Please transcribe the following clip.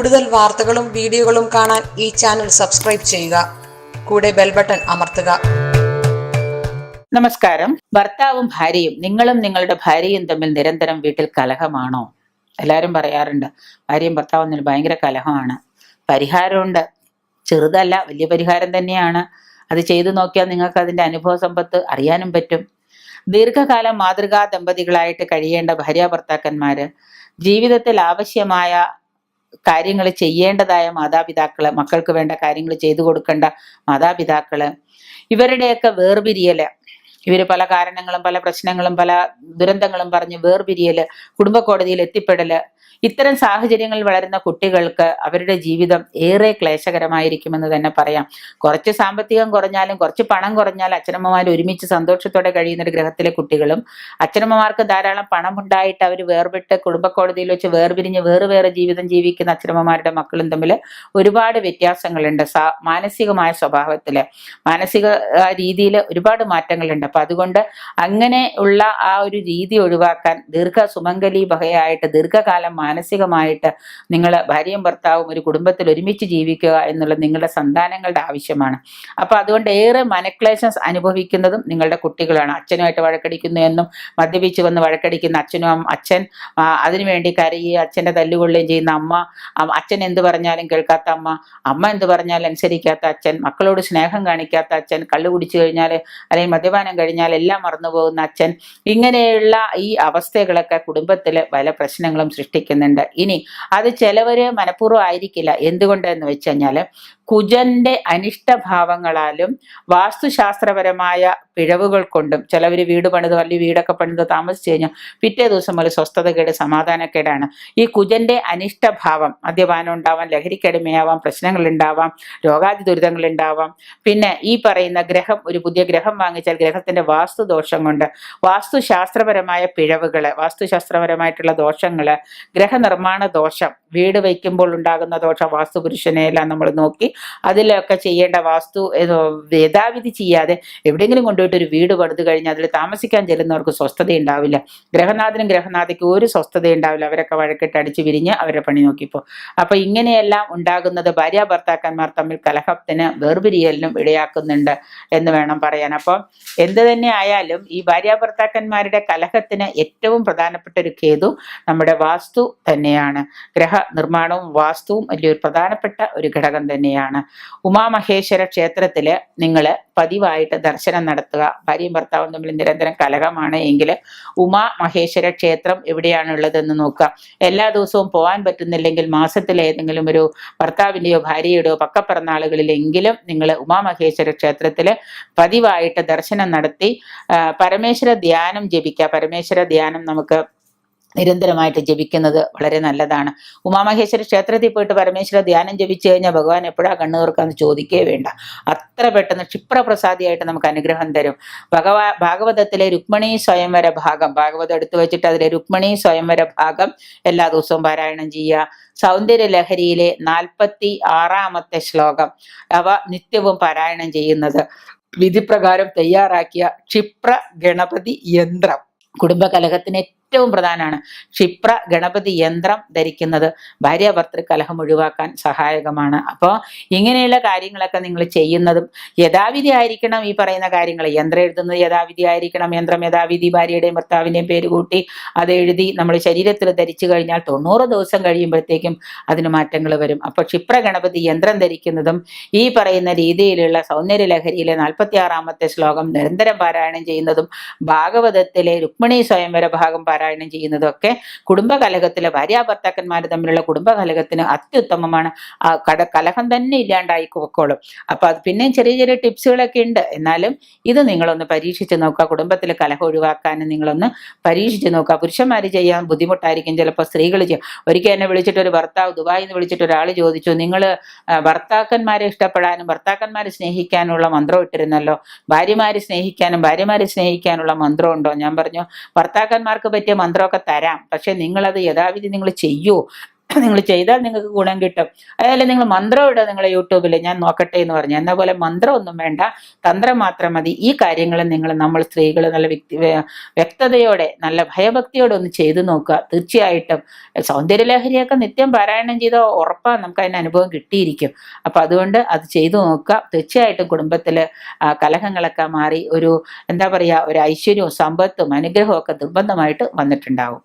കൂടുതൽ വാർത്തകളും വീഡിയോകളും കാണാൻ ഈ ചാനൽ സബ്സ്ക്രൈബ് ചെയ്യുക. കൂടെ ബെൽ ബട്ടൺ അമർത്തുക. നമസ്കാരം. ഭർത്താവും ഭാര്യയും, നിങ്ങളും നിങ്ങളുടെ ഭാര്യയും തമ്മിൽ നിരന്തരം വീട്ടിൽ കലഹമാണോ? എല്ലാവരും പറയാറുണ്ട് ഭാര്യയും ഭർത്താവും തമ്മിൽ ഭയങ്കര കലഹമാണ്. പരിഹാരമുണ്ട്, ചെറുതല്ല, വലിയ പരിഹാരം തന്നെയാണ്. അത് ചെയ്തു നോക്കിയാൽ നിങ്ങൾക്ക് അതിന്റെ അനുഭവ സമ്പത്ത് അറിയാനും പറ്റും. ദീർഘകാലം മാതൃകാ ദമ്പതികളായിട്ട് കഴിയേണ്ട ഭാര്യാഭർത്താക്കന്മാര്, ജീവിതത്തിൽ ആവശ്യമായ കാര്യങ്ങൾ ചെയ്യേണ്ടതായ മാതാപിതാക്കള്, മക്കൾക്ക് വേണ്ട കാര്യങ്ങൾ ചെയ്തു കൊടുക്കേണ്ട മാതാപിതാക്കള്, ഇവരുടെയൊക്കെ വേർപിരിയല്, ഇവര് പല കാരണങ്ങളും പല പ്രശ്നങ്ങളും പല ദുരന്തങ്ങളും പറഞ്ഞ് വേർപിരിയല്, കുടുംബ കോടതിയിൽ എത്തിപ്പെടല്, ഇത്തരം സാഹചര്യങ്ങളിൽ വളരുന്ന കുട്ടികൾക്ക് അവരുടെ ജീവിതം ഏറെ ക്ലേശകരമായിരിക്കുമെന്ന് തന്നെ പറയാം. കുറച്ച് സാമ്പത്തികം കുറഞ്ഞാലും കുറച്ച് പണം കുറഞ്ഞാലും അച്ഛനമ്മമാർ ഒരുമിച്ച് സന്തോഷത്തോടെ കഴിയുന്ന ഒരു ഗ്രഹത്തിലെ കുട്ടികളും, അച്ഛനമ്മമാർക്ക് ധാരാളം പണമുണ്ടായിട്ട് അവർ വേർപെട്ട് കുടുംബ കോടതിയിൽ വെച്ച് വേർപിരിഞ്ഞ് വേറെ ജീവിതം ജീവിക്കുന്ന അച്ഛനമ്മമാരുടെ മക്കളും തമ്മിൽ ഒരുപാട് വ്യത്യാസങ്ങളുണ്ട്. മാനസികമായ സ്വഭാവത്തില്, മാനസിക രീതിയിൽ ഒരുപാട് മാറ്റങ്ങളുണ്ട്. അപ്പൊ അതുകൊണ്ട് അങ്ങനെ ഉള്ള ആ ഒരു രീതി ഒഴിവാക്കാൻ സുമംഗലി ഭയയായിട്ട് ദീർഘകാലം മാനസികമായിട്ട് നിങ്ങൾ ഭാര്യയും ഭർത്താവും ഒരു കുടുംബത്തിൽ ഒരുമിച്ച് ജീവിക്കുക എന്നുള്ളത് നിങ്ങളുടെ സന്താനങ്ങളുടെ ആവശ്യമാണ്. അപ്പൊ അതുകൊണ്ട് ഏറെ മനക്ലേശം അനുഭവിക്കുന്നതും നിങ്ങളുടെ കുട്ടികളാണ്. അച്ഛനുമായിട്ട് വഴക്കടിക്കുന്നു എന്നും മദ്യപിച്ച് വന്ന് വഴക്കടിക്കുന്ന അച്ഛൻ അതിനുവേണ്ടി കരയുകയും അച്ഛന്റെ തല്ലുകൊള്ളുകയും ചെയ്യുന്ന അമ്മ, അച്ഛൻ എന്ത് പറഞ്ഞാലും കേൾക്കാത്ത അമ്മ എന്ത് പറഞ്ഞാലും അനുസരിക്കാത്ത അച്ഛൻ, മക്കളോട് സ്നേഹം കാണിക്കാത്ത അച്ഛൻ, കള്ളു കുടിച്ചു കഴിഞ്ഞാൽ അല്ലെങ്കിൽ മദ്യപാനം കഴിഞ്ഞാൽ എല്ലാം മറന്നുപോകുന്ന അച്ഛൻ, ഇങ്ങനെയുള്ള ഈ അവസ്ഥകളൊക്കെ കുടുംബത്തില് പല പ്രശ്നങ്ങളും സൃഷ്ടിക്കുന്നുണ്ട്. ഇനി അത് ചിലവര് മനഃപൂർവ്വം ആയിരിക്കില്ല. എന്തുകൊണ്ടെന്ന് വെച്ച് കഴിഞ്ഞാല് കുജന്റെ അനിഷ്ടഭാവങ്ങളാലും വാസ്തുശാസ്ത്രപരമായ പിഴവുകൾ കൊണ്ടും ചിലവര് വീട് പണിത് വലിയ വീടൊക്കെ പണിത് താമസിച്ചു കഴിഞ്ഞാൽ പിറ്റേ ദിവസം ഒരു സ്വസ്ഥതകേട് സമാധാനക്കേടാണ്. ഈ കുജന്റെ അനിഷ്ടഭാവം, മദ്യപാനം ഉണ്ടാവാം, ലഹരിക്കടിമയാവാം, പ്രശ്നങ്ങൾ ഉണ്ടാവാം, രോഗാതി ദുരിതങ്ങൾ ഉണ്ടാവാം. പിന്നെ ഈ പറയുന്ന ഗ്രഹം, ഒരു പുതിയ ഗ്രഹം വാങ്ങിച്ചാൽ ഗ്രഹത്തിന്റെ വാസ്തുദോഷം കൊണ്ട് വാസ്തുശാസ്ത്രപരമായ പിഴവുകള്, വാസ്തുശാസ്ത്രപരമായിട്ടുള്ള ദോഷങ്ങള്, ഗ്രഹനിർമ്മാണ ദോഷം, വീട് വയ്ക്കുമ്പോൾ ഉണ്ടാകുന്ന ദോഷം, വാസ്തുപുരുഷനെ എല്ലാം നമ്മൾ നോക്കി അതിലൊക്കെ ചെയ്യേണ്ട വാസ്തു യഥാവിധി ചെയ്യാതെ എവിടെയെങ്കിലും കൊണ്ടുപോയിട്ട് ഒരു വീട് പണിത് കഴിഞ്ഞാൽ അതിൽ താമസിക്കാൻ ചെല്ലുന്നവർക്ക് സ്വസ്ഥത ഉണ്ടാവില്ല. ഗ്രഹനാഥനും ഗ്രഹനാഥയ്ക്ക് ഒരു സ്വസ്ഥത ഉണ്ടാവില്ല. അവരൊക്കെ വഴക്കിട്ട് അടിച്ച് വിരിഞ്ഞ് അവരുടെ പണി നോക്കിപ്പോ. അപ്പൊ ഇങ്ങനെയെല്ലാം ഉണ്ടാകുന്നത് ഭാര്യാഭർത്താക്കന്മാർ തമ്മിൽ കലഹത്തിന് വേർപിരിയലിനും ഇടയാക്കുന്നുണ്ട് എന്ന് വേണം പറയാൻ. അപ്പം എന്ത് തന്നെ ആയാലും ഈ ഭാര്യാഭർത്താക്കന്മാരുടെ കലഹത്തിന് ഏറ്റവും പ്രധാനപ്പെട്ട ഒരു കേതു നമ്മുടെ വാസ്തു തന്നെയാണ്. ഗ്രഹ നിർമ്മാണവും വാസ്തുവും വലിയൊരു പ്രധാനപ്പെട്ട ഒരു ഘടകം തന്നെയാണ്. ഉമാമഹേശ്വര ക്ഷേത്രത്തില് നിങ്ങൾ പതിവായിട്ട് ദർശനം നടത്തുക. ഭാര്യയും ഭർത്താവും തമ്മിൽ നിരന്തരം കലഹമാണ് എങ്കിൽ ഉമാമഹേശ്വര ക്ഷേത്രം എവിടെയാണുള്ളതെന്ന് നോക്കുക. എല്ലാ ദിവസവും പോകാൻ പറ്റുന്നില്ലെങ്കിൽ മാസത്തിൽ ഏതെങ്കിലും ഒരു ഭർത്താവിൻ്റെയോ ഭാര്യയുടെയോ പക്കപ്പിറന്നാളുകളിലെങ്കിലും നിങ്ങൾ ഉമാമഹേശ്വര ക്ഷേത്രത്തിൽ പതിവായിട്ട് ദർശനം നടത്തി പരമേശ്വര ധ്യാനം ജപിക്കുക. പരമേശ്വര ധ്യാനം നമുക്ക് നിരന്തരമായിട്ട് ജപിക്കുന്നത് വളരെ നല്ലതാണ്. ഉമാമഹേശ്വര ക്ഷേത്രത്തിൽ പോയിട്ട് പരമേശ്വര ധ്യാനം ജപിച്ചു കഴിഞ്ഞാൽ ഭഗവാൻ എപ്പോഴാ കണ്ണു തുറക്കാന്ന് ചോദിക്കേ വേണ്ട. അത്ര പെട്ടെന്ന് ക്ഷിപ്രപ്രസാദിയായിട്ട് നമുക്ക് അനുഗ്രഹം തരും. ഭാഗവതത്തിലെ രുക്മിണി സ്വയംവര ഭാഗം, ഭാഗവതം എടുത്തു വെച്ചിട്ട് അതിലെ രുക്മിണി സ്വയംവര ഭാഗം എല്ലാ ദിവസവും പാരായണം ചെയ്യുക. സൗന്ദര്യ ലഹരിയിലെ 46-ാമത്തെ ശ്ലോകം അവ നിത്യവും പാരായണം ചെയ്യുന്നത്. വിധിപ്രകാരം തയ്യാറാക്കിയ ക്ഷിപ്ര ഗണപതി യന്ത്രം, കുടുംബകലഹത്തിന് ഏറ്റവും പ്രധാനമാണ്. ക്ഷിപ്ര ഗണപതി യന്ത്രം ധരിക്കുന്നത് ഭാര്യാഭർത്തൃ കലഹം ഒഴിവാക്കാൻ സഹായകമാണ്. അപ്പോൾ ഇങ്ങനെയുള്ള കാര്യങ്ങളൊക്കെ നിങ്ങൾ ചെയ്യുന്നതും യഥാവിധി ആയിരിക്കണം. ഈ പറയുന്ന കാര്യങ്ങൾ, യന്ത്രം എഴുതുന്നത് യഥാവിധി ആയിരിക്കണം. യന്ത്രം യഥാവിധി ഭാര്യയുടെയും ഭർത്താവിൻ്റെയും പേര് കൂട്ടി അത് എഴുതി നമ്മൾ ശരീരത്തിൽ ധരിച്ചു കഴിഞ്ഞാൽ 90 ദിവസം കഴിയുമ്പോഴത്തേക്കും അതിന് മാറ്റങ്ങൾ വരും. അപ്പോൾ ക്ഷിപ്ര ഗണപതി യന്ത്രം ധരിക്കുന്നതും ഈ പറയുന്ന രീതിയിലുള്ള സൗന്ദര്യ ലഹരിയിലെ 46-ാമത്തെ ശ്ലോകം നിരന്തരം പാരായണം ചെയ്യുന്നതും ഭാഗവതത്തിലെ രുക്മിണി സ്വയംവര ഭാഗം പാരായണം ചെയ്യുന്നതൊക്കെ കുടുംബകലഹത്തിലെ ഭാര്യാഭർത്താക്കന്മാർ തമ്മിലുള്ള കുടുംബകലഹത്തിന് അത്യുത്തമമാണ്. കലഹം തന്നെ ഇല്ലാണ്ടായി പൊക്കോളും. അപ്പൊ അത് പിന്നെയും ചെറിയ ചെറിയ ടിപ്സുകളൊക്കെ ഉണ്ട്. എന്നാലും ഇത് നിങ്ങളൊന്ന് പരീക്ഷിച്ച് നോക്കുക. കുടുംബത്തിൽ കലഹം ഒഴിവാക്കാനും നിങ്ങളൊന്ന് പരീക്ഷിച്ച് നോക്കുക. പുരുഷന്മാർ ചെയ്യാൻ ബുദ്ധിമുട്ടായിരിക്കും, ചിലപ്പോൾ സ്ത്രീകൾ ചെയ്യും. ഒരിക്കൽ എന്നെ വിളിച്ചിട്ട് ഒരു ഭർത്താവ്, ദുബായിൽ നിന്ന് വിളിച്ചിട്ട് ഒരാൾ ചോദിച്ചു, നിങ്ങൾ ഭർത്താക്കന്മാരെ ഇഷ്ടപ്പെടാനും ഭർത്താക്കന്മാരെ സ്നേഹിക്കാനുള്ള മന്ത്രം ഇട്ടിരുന്നല്ലോ, ഭാര്യമാരെ സ്നേഹിക്കാനും ഭാര്യമാരെ സ്നേഹിക്കാനുള്ള മന്ത്രം ഉണ്ടോ? ഞാൻ പറഞ്ഞു, ഭർത്താക്കന്മാർക്ക് പറ്റിയ മന്ത്രമൊക്കെ തരാം, പക്ഷെ നിങ്ങളത് യഥാവിധി നിങ്ങൾ ചെയ്യൂ. നിങ്ങൾ ചെയ്താൽ നിങ്ങൾക്ക് ഗുണം കിട്ടും. അതുപോലെ നിങ്ങൾ മന്ത്രം ഇടുക, നിങ്ങൾ യൂട്യൂബിൽ ഞാൻ നോക്കട്ടെ എന്ന് പറഞ്ഞു. എന്ന പോലെ മന്ത്രമൊന്നും വേണ്ട, തന്ത്രം മാത്രം മതി. ഈ കാര്യങ്ങൾ നമ്മൾ സ്ത്രീകൾ നല്ല വ്യക്തതയോടെ നല്ല ഭയഭക്തിയോടെ ഒന്ന് ചെയ്തു നോക്കുക. തീർച്ചയായിട്ടും സൗന്ദര്യലഹരിയൊക്കെ നിത്യം പാരായണം ചെയ്ത ഉറപ്പാണ് നമുക്ക് അതിന് അനുഭവം കിട്ടിയിരിക്കും. അപ്പൊ അതുകൊണ്ട് അത് ചെയ്തു നോക്കുക. തീർച്ചയായിട്ടും കുടുംബത്തിൽ കലഹങ്ങളൊക്കെ മാറി ഒരു എന്താ പറയുക, ഒരു ഐശ്വര്യവും സമ്പത്തും അനുഗ്രഹവും ഒക്കെ നിർബന്ധമായിട്ട് വന്നിട്ടുണ്ടാവും.